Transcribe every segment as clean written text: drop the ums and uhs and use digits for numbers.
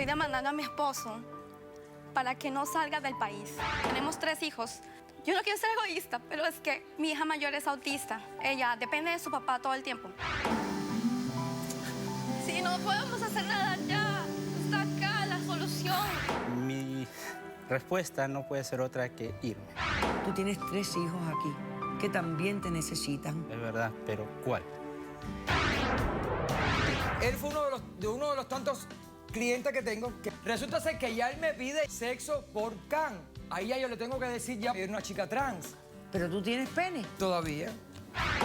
estoy demandando a mi esposo para que no salga del país. Tenemos 3 hijos. Yo no quiero ser egoísta, pero es que mi hija mayor es autista. Ella depende de su papá todo el tiempo. Sí, no podemos hacer nada ya. Está acá la solución. Mi respuesta no puede ser otra que irme. Tú tienes 3 hijos aquí que también te necesitan. Es verdad, pero ¿cuál? Él fue uno de los tantos clientes que tengo. Que resulta ser que ya él me pide sexo por can. Ahí ya yo le tengo que decir ya que es una chica trans. Pero tú tienes pene. Todavía.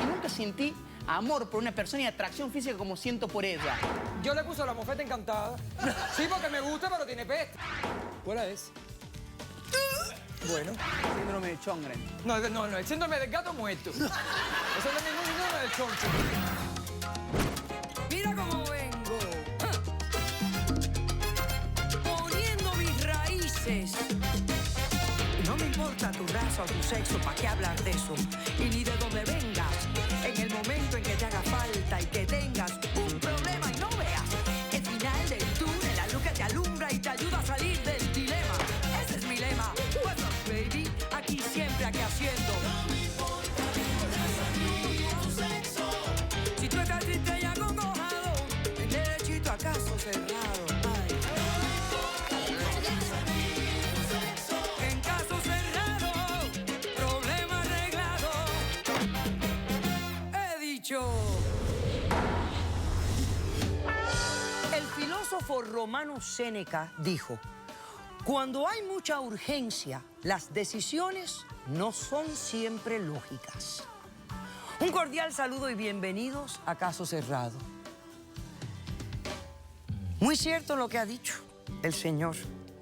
Y nunca sentí amor por una persona y atracción física como siento por ella. Yo le puse la mofeta encantada. Sí, porque me gusta, pero tiene peste. ¿Cuál es? Bueno. Síndrome de Sjögren. No, el síndrome del gato muerto. Eso no es ningún síndrome del choncho. Mira cómo vengo. Poniendo mis raíces. No me importa tu raza o tu sexo, ¿para qué hablar de eso? Y ni de dónde vengas. En el momento en que te haga falta y que tengas un problema y no veas el final del túnel, la luz que te alumbra y te ayuda a salir del dilema. Ese es mi lema. What's up, baby? Aquí siempre, aquí haciendo. No me importa tu raza ni tu sexo. Si tú estás triste y acongojado, el derechito a caso cerrado. Ay. En caso cerrado, problema arreglado. He dicho. El filósofo romano Séneca dijo: cuando hay mucha urgencia, las decisiones no son siempre lógicas. Un cordial saludo y bienvenidos a Caso Cerrado. Muy cierto lo que ha dicho el señor.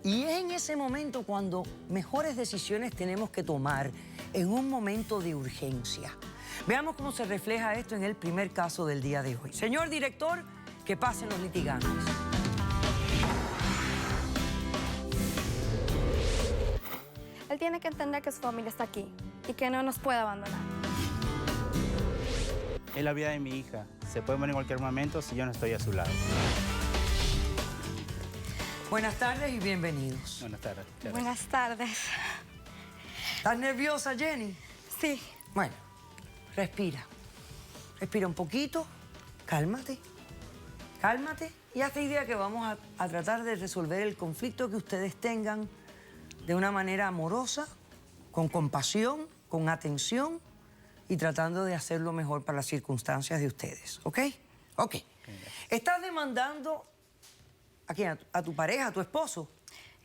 Y es en ese momento cuando mejores decisiones tenemos que tomar, en un momento de urgencia. Veamos cómo se refleja esto en el primer caso del día de hoy. Señor director, que pasen los litigantes. Él tiene que entender que su familia está aquí y que no nos puede abandonar. Es la vida de mi hija. Se puede morir en cualquier momento si yo no estoy a su lado. Buenas tardes y bienvenidos. Buenas tardes. Buenas tardes. ¿Estás nerviosa, Jenny? Sí. Bueno, respira. Respira un poquito, cálmate. Cálmate y hazte idea que vamos a tratar de resolver el conflicto que ustedes tengan de una manera amorosa, con compasión, con atención y tratando de hacer lo mejor para las circunstancias de ustedes, ¿ok? Ok. ¿Estás demandando a quién? ¿A tu pareja, a tu esposo?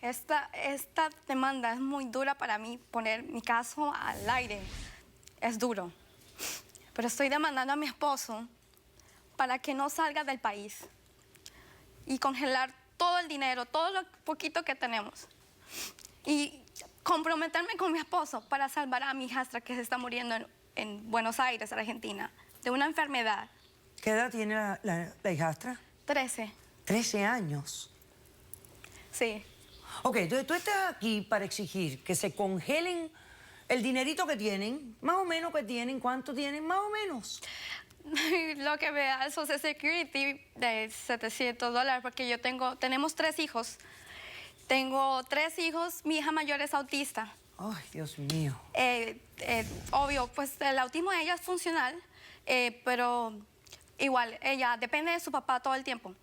Esta demanda es muy dura para mí, poner mi caso al aire. Es duro. Pero estoy demandando a mi esposo para que no salga del país y congelar todo el dinero, todo lo poquito que tenemos. Y comprometerme con mi esposo para salvar a mi hijastra que se está muriendo en Buenos Aires, Argentina, de una enfermedad. ¿Qué edad tiene la hijastra? 13. 13 años. Sí. Ok, entonces tú estás aquí para exigir que se congelen el dinerito que tienen, más o menos que tienen, ¿cuánto tienen? Más o menos. Lo que me da el Social Security de $700, porque tenemos 3 hijos. Tengo 3 hijos, mi hija mayor es autista. Ay, Dios mío. Obvio, pues el autismo de ella es funcional, pero igual, ella depende de su papá todo el tiempo.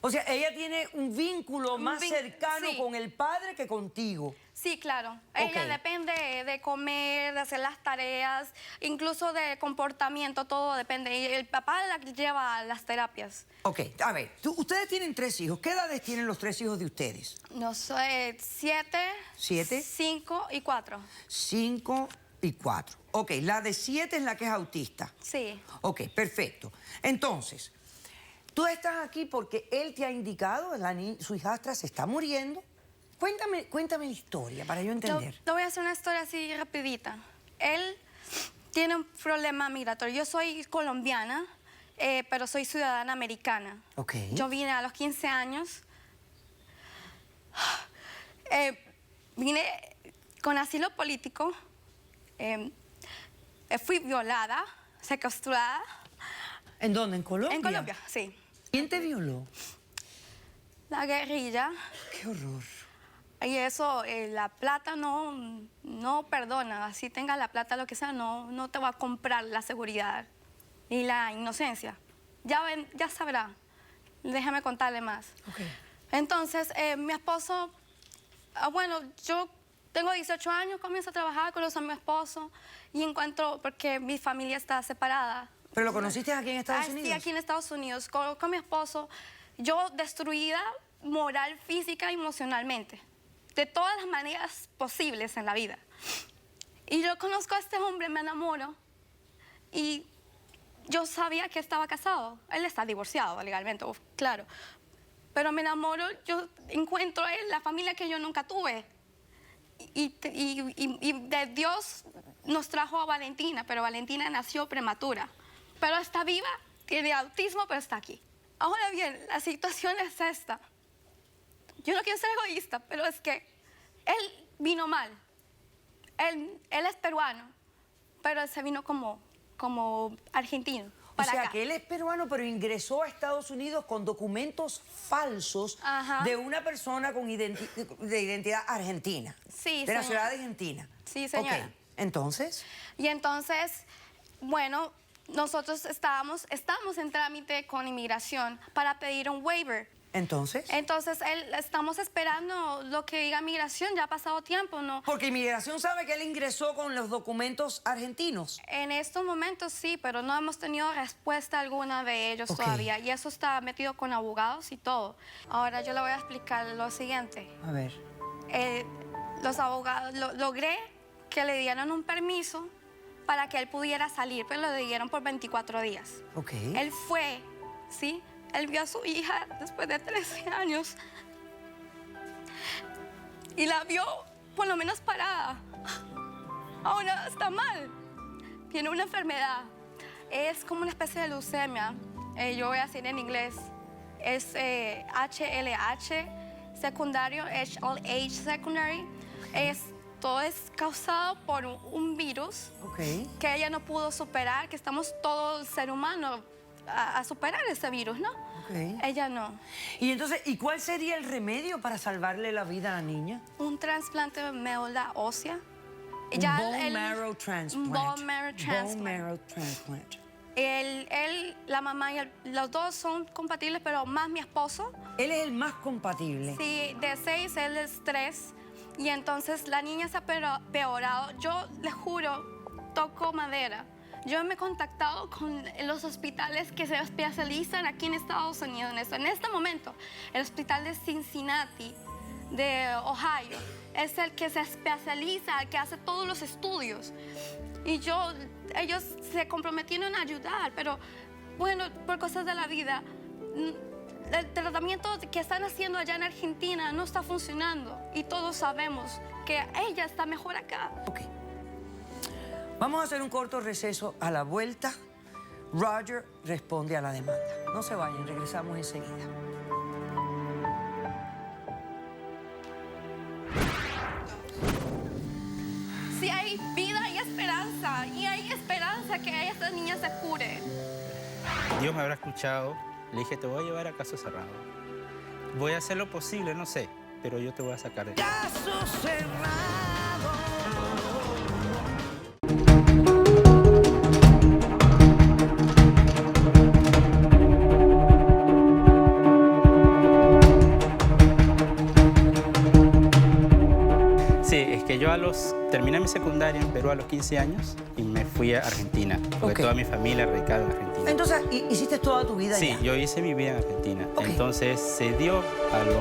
O sea, ella tiene un vínculo más cercano sí. con el padre que contigo. Sí, claro. Ok. Ella depende de comer, de hacer las tareas, incluso de comportamiento, todo depende. Y el papá la lleva a las terapias. Ok, a ver, ustedes tienen 3 hijos. ¿Qué edades tienen los 3 hijos de ustedes? No sé, 7, 7, 5 y 4. 5 y 4. Ok, la de 7 es la que es autista. Sí. Ok, perfecto. Entonces, tú estás aquí porque él te ha indicado, su hijastra se está muriendo. Cuéntame la historia para yo entender. Te voy a hacer una historia así rapidita. Él tiene un problema migratorio. Yo soy colombiana, pero soy ciudadana americana. Ok. Yo vine a los 15 años. Vine con asilo político. Fui violada, secuestrada. ¿En dónde? ¿En Colombia? En Colombia, sí. ¿Quién te violó? la guerrilla. ¡Qué horror! Y eso, la plata no perdona. Así tenga la plata, lo que sea, no te va a comprar la seguridad y la inocencia. Ya sabrá. Déjame contarle más. Okay. Entonces, mi esposo, bueno, yo tengo 18 años, comienzo a trabajar, conozco a mi esposo y encuentro, porque mi familia está separada. ¿Pero lo conociste aquí en Estados Unidos? Sí, aquí en Estados Unidos. Conozco a mi esposo, yo destruida moral, física y emocionalmente, de todas las maneras posibles en la vida. Y yo conozco a este hombre, me enamoro y yo sabía que estaba casado. Él está divorciado legalmente, claro. Pero me enamoro, yo encuentro a él, la familia que yo nunca tuve. Y de Dios nos trajo a Valentina, pero Valentina nació prematura. Pero está viva, tiene autismo, pero está aquí. Ahora bien, la situación es esta. Yo no quiero ser egoísta, pero es que él vino mal. Él es peruano, pero él se vino como argentino. O sea, acá. que él es peruano, pero ingresó a Estados Unidos con documentos falsos de una persona con de identidad argentina. Sí, de la señora. ciudad de Argentina. Sí, señora. Ok, ¿entonces? Y entonces, bueno, nosotros estamos en trámite con inmigración para pedir un waiver. ¿Entonces? Entonces, estamos esperando lo que diga migración, ya ha pasado tiempo, ¿no? Porque inmigración sabe que él ingresó con los documentos argentinos. En estos momentos sí, pero no hemos tenido respuesta alguna de ellos todavía. Y eso está metido con abogados y todo. Ahora yo le voy a explicar lo siguiente. A ver. Los abogados, logré que le dieran un permiso para que él pudiera salir, pero lo dieron por 24 días. Ok. Él fue, ¿sí? Él vio a su hija después de 13 años y la vio por lo menos parada. Ahora está mal. Tiene una enfermedad. Es como una especie de leucemia. Yo voy a decir en inglés. Es HLH secundario, HLH secondary. Todo es causado por un virus que ella no pudo superar, que estamos todo el ser humano a superar ese virus, ¿no? Ella no. Y entonces, ¿y cuál sería el remedio para salvarle la vida a la niña? Un trasplante de médula ósea. Bone marrow transplant. Bone marrow transplant. Bone marrow transplant. La mamá y los dos son compatibles, pero más mi esposo. Él es el más compatible. Sí, de 6, él es 3. Y entonces la niña se ha peorado. Yo les juro, toco madera. Yo me he contactado con los hospitales que se especializan aquí en Estados Unidos en esto. En este momento, el hospital de Cincinnati, de Ohio, es el que se especializa, el que hace todos los estudios. Y ellos se comprometieron a ayudar, pero bueno, por cosas de la vida, el tratamiento que están haciendo allá en Argentina no está funcionando. Y todos sabemos que ella está mejor acá. Ok. Vamos a hacer un corto receso. A la vuelta, Roger responde a la demanda. No se vayan, regresamos enseguida. Si hay vida, hay esperanza. Y hay esperanza que esta niña se cure. Dios me habrá escuchado. Le dije, te voy a llevar a caso cerrado. Voy a hacer lo posible, no sé, pero yo te voy a sacar de acá. Caso cerrado. Sí, es que yo terminé mi secundaria en Perú a los 15 años y me fui a Argentina, porque toda mi familia radicaba en Argentina. Entonces, ¿hiciste toda tu vida allá? Sí, yo hice mi vida en Argentina. Ok. Entonces se dio a los